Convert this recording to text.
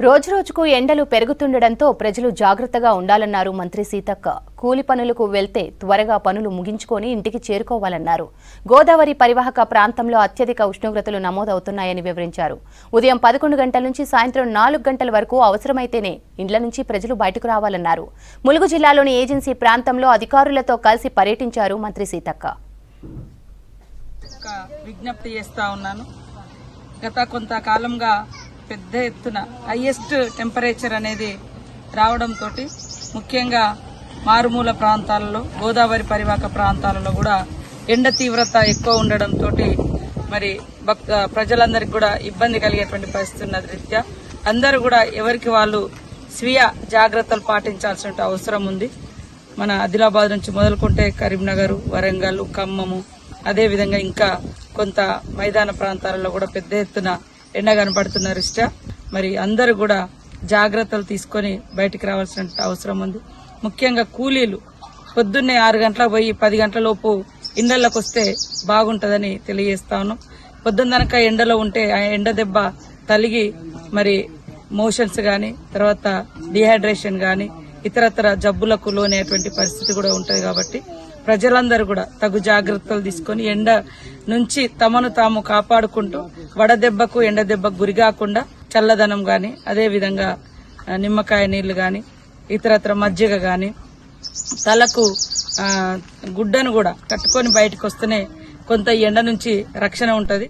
రోజురోజుకు ఎండలు పెరుగుతుండటంతో ప్రజలు జాగ్రత్తగా ఉండాలన్నారు మంత్రి సీతక్క. కూలి పనులకు వెళ్తే త్వరగా పనులు ముగించుకొని ఇంటికి చేరుకోవాలన్నారు. గోదావరి పరివాహక ప్రాంతంలో అత్యధిక ఉష్ణోగ్రతలు నమోదవుతున్నాయని వివరించారు. ఉదయం 11 గంటల నుంచి సాయంత్రం 4 గంటల వరకు అవసరమైతేనే ఇండ్ల నుంచి ప్రజలు బయటకు రావాలన్నారు. ములుగు జిల్లాలోని ఏజెన్సీ ప్రాంతంలో అధికారులతో కలిసి పర్యటించారు మంత్రి సీతక్క. విజ్ఞప్తి చేస్తా ఉన్నాను. గత కొంతకాలంగా పెద్ద ఎత్తున హైయెస్ట్ టెంపరేచర్ అనేది రావడంతో ముఖ్యంగా మారుమూల ప్రాంతాలలో గోదావరి పరివాహక ప్రాంతాలలో కూడా ఎండ తీవ్రత ఎక్కువ ఉండడంతో మరి ప్రజలందరికీ కూడా ఇబ్బంది కలిగేటువంటి పరిస్థితి ఉన్న రీత్యా అందరూ కూడా ఎవరికి వాళ్ళు స్వీయ జాగ్రత్తలు పాటించాల్సిన అవసరం ఉంది. మన ఆదిలాబాద్ నుంచి మొదలుకుంటే కరీంనగర్, వరంగల్, ఖమ్మము, అదేవిధంగా ఇంకా కొంత మైదాన ప్రాంతాలలో కూడా పెద్ద ఎత్తున ఎండ కనపడుతున్న రీత్యా మరి అందరూ కూడా జాగ్రత్తలు తీసుకొని బయటికి రావాల్సిన అవసరం ఉంది. ముఖ్యంగా కూలీలు పొద్దున్నే 6 గంటలకు పోయి 10 గంటల లోపు ఇండ్లలోకి వస్తే బాగుంటుందని తెలియజేస్తా ఉన్నాం. పొద్దున్ననక ఎండలో ఉంటే ఆ ఎండ దెబ్బ తలిగి మరి మోషన్స్ గాని, తర్వాత డిహైడ్రేషన్ గాని, ఇతరతర జబ్బులకు లోనేటువంటి పరిస్థితి కూడా ఉంటది. కాబట్టి ప్రజలందరూ కూడా తగు జాగ్రత్తలు తీసుకొని ఎండ నుంచి తమను తాము కాపాడుకుంటూ వడదెబ్బకు ఎండ దెబ్బకు గురికాకుండా చల్లదనం గాని, అదేవిధంగా నిమ్మకాయ నీళ్లు గాని, ఇతరత్ర మజ్జిగ గాని, తలకు గుడ్డను కూడా కట్టుకొని బయటకు వస్తేనే కొంత ఎండ నుంచి రక్షణ ఉంటది.